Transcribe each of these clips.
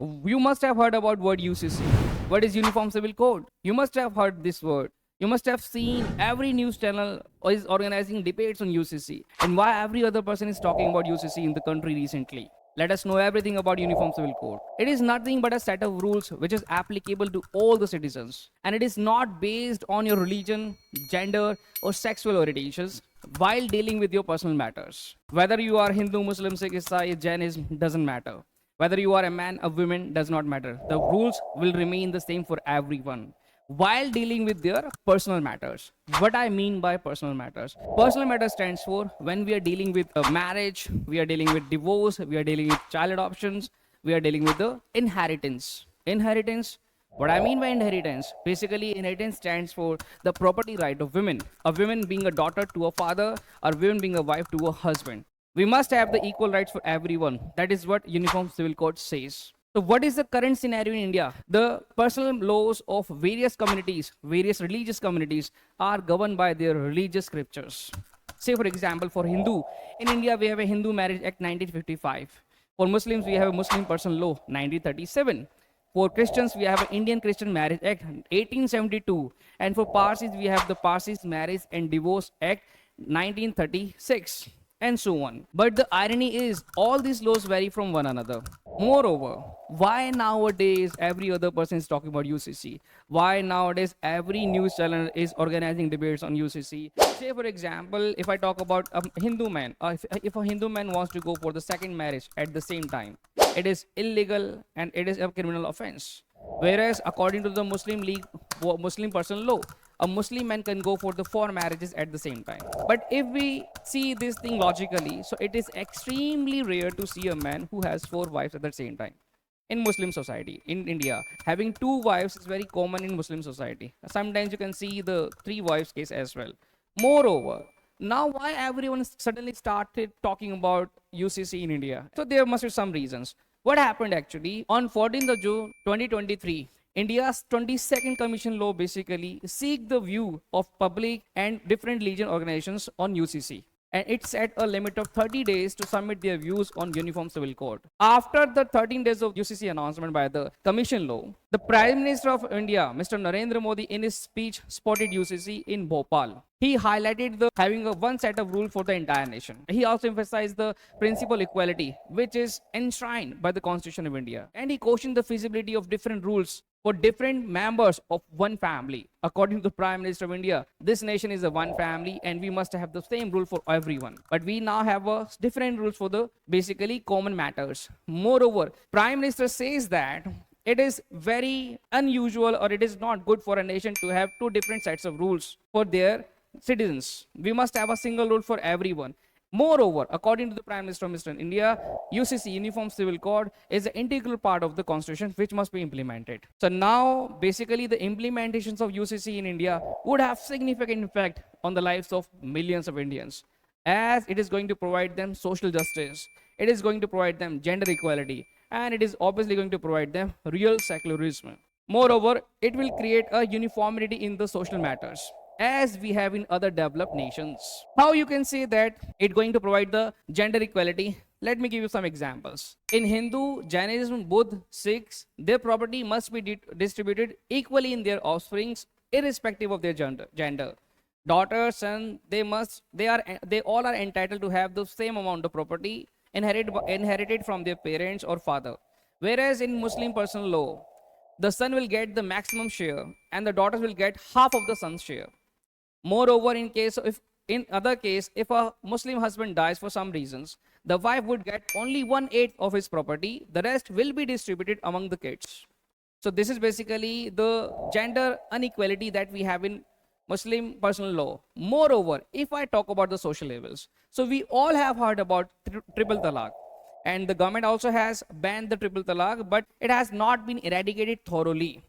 You must have heard about word UCC. What is Uniform Civil Code? You must have heard this word. You must have seen every news channel is organizing debates on UCC and why every other person is talking about UCC in the country recently. Let us know everything about Uniform Civil Code. It is nothing but a set of rules which is applicable to all the citizens, and it is not based on your religion, gender, or sexual orientations while dealing with your personal matters. Whether you are Hindu, Muslim, Sikh, Isai, Jainism doesn't matter. Whether you are a man or woman does not matter. The rules will remain the same for everyone while dealing with their personal matters. What I mean by personal matters? Personal matters stands for when we are dealing with a marriage, we are dealing with divorce, we are dealing with child adoptions, we are dealing with the inheritance. Inheritance. What I mean by inheritance, basically inheritance stands for the property right of women. A woman being a daughter to a father, or women being a wife to a husband. We must have the equal rights for everyone. That is what Uniform Civil Code says. So what is the current scenario in India? The personal laws of various communities, various religious communities are governed by their religious scriptures. Say for example, for Hindu, in India we have a Hindu Marriage Act 1955. For Muslims, we have a Muslim Personal Law 1937. For Christians, we have an Indian Christian Marriage Act 1872. And for Parsis, we have the Parsis Marriage and Divorce Act 1936. And so on. But the irony is, all these laws vary from one another. Moreover, why nowadays every other person is talking about UCC? Why nowadays every news channel is organizing debates on UCC? Say, for example, if I talk about a Hindu man, if a Hindu man wants to go for the second marriage at the same time, it is illegal and it is a criminal offense. Whereas, according to the Muslim personal law, a Muslim man can go for the four marriages at the same time. But if we see this thing logically, so it is extremely rare to see a man who has four wives at the same time. In Muslim society, in India, having two wives is very common in Muslim society. Sometimes you can see the three wives case as well. Moreover, now why everyone suddenly started talking about UCC in India? So there must be some reasons. What happened actually on 14th of June 2023? India's 22nd Commission Law basically seek the view of public and different religion organizations on UCC. And it set a limit of 30 days to submit their views on Uniform Civil Code. After the 13 days of UCC announcement by the Commission Law, the Prime Minister of India, Mr. Narendra Modi, in his speech spotted UCC in Bhopal. He highlighted the having a one set of rules for the entire nation. He also emphasized the principle equality, which is enshrined by the Constitution of India. And he cautioned the feasibility of different rules for different members of one family. According to the Prime Minister of India, this nation is a one family and we must have the same rule for everyone. But we now have different rules for the basically common matters. Moreover, Prime Minister says that it is very unusual or it is not good for a nation to have two different sets of rules for their citizens. We must have a single rule for everyone. Moreover, according to the Prime Minister of Mr. India, UCC, Uniform Civil Code, is an integral part of the Constitution which must be implemented. So now, basically, the implementations of UCC in India would have significant impact on the lives of millions of Indians, as it is going to provide them social justice, it is going to provide them gender equality, and it is obviously going to provide them real secularism. Moreover, it will create a uniformity in the social matters, as we have in other developed nations. How you can say that it's going to provide the gender equality? Let me give you some examples. In Hindu, Jainism, Buddha, Sikhs, their property must be distributed equally in their offsprings, irrespective of their gender. Daughters, sons, they all are entitled to have the same amount of property inherited from their parents or father. Whereas in Muslim personal law, the son will get the maximum share and the daughters will get half of the son's share. Moreover, in other case, if a Muslim husband dies for some reasons, the wife would get only 1/8 of his property. The rest will be distributed among the kids. So this is basically the gender inequality that we have in Muslim personal law. Moreover, if I talk about the social evils, so we all have heard about triple talaq. And the government also has banned the triple talaq, but it has not been eradicated thoroughly.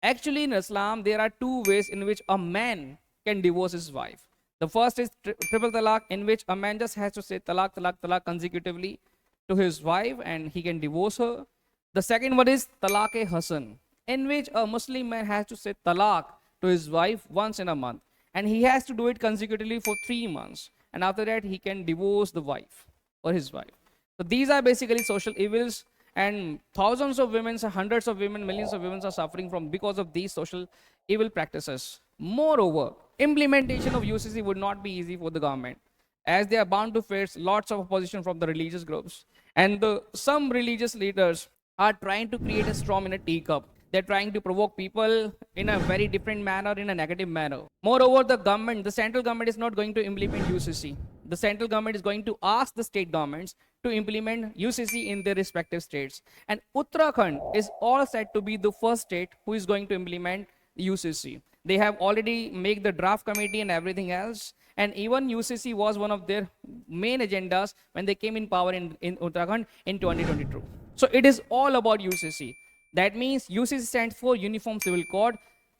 Actually, in Islam, there are two ways in which a man can divorce his wife. The first is triple talaq, in which a man just has to say talaq, talaq, talaq consecutively to his wife and he can divorce her. The second one is talaq-e-hasan, in which a Muslim man has to say talaq to his wife once in a month. And he has to do it consecutively for 3 months. And after that, he can divorce the wife or his wife. So these are basically social evils. and thousands of women, hundreds of women, millions of women are suffering from because of these social evil practices. Moreover, implementation of UCC would not be easy for the government, as they are bound to face lots of opposition from the religious groups. And some religious leaders are trying to create a storm in a teacup. They're trying to provoke people in a very different manner, in a negative manner. Moreover, the central government is not going to implement UCC. The central government is going to ask the state governments to implement UCC in their respective states. And Uttarakhand is all set to be the first state who is going to implement UCC. They have already made the draft committee and everything else. And even UCC was one of their main agendas when they came in power in Uttarakhand in 2022. So it is all about UCC. That means UCC stands for Uniform Civil Code.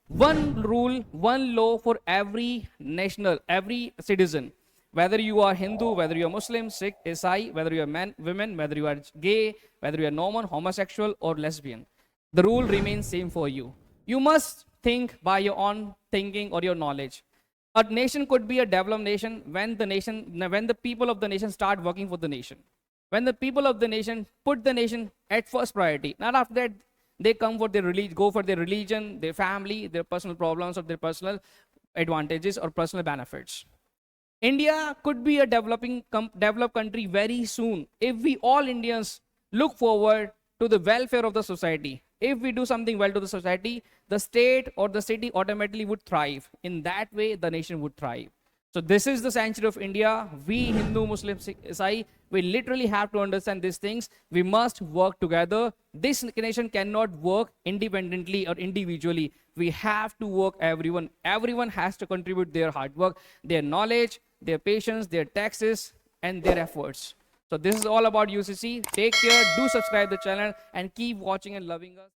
One rule, one law for every national, every citizen. Whether you are Hindu, whether you are Muslim, Sikh, Isai, whether you are men, women, whether you are gay, whether you are Norman, homosexual, or lesbian, the rule remains same for you. You must think by your own thinking or your knowledge. A nation could be a developed nation when the people of the nation start working for the nation. When the people of the nation put the nation at first priority. Not after that, they come for their religion, go for their religion, their family, their personal problems, or their personal advantages or personal benefits. India could be a developed country very soon if we all Indians look forward to the welfare of the society. If we do something well to the society, the state or the city automatically would thrive. In that way, the nation would thrive. So this is the century of India. We Hindu, Muslim, Sikh, Isai, we literally have to understand these things. We must work together. This nation cannot work independently or individually. We have to work everyone. Everyone has to contribute their hard work, their knowledge, their patience, their taxes, and their efforts. So this is all about UCC. Take care, do subscribe the channel, and keep watching and loving us.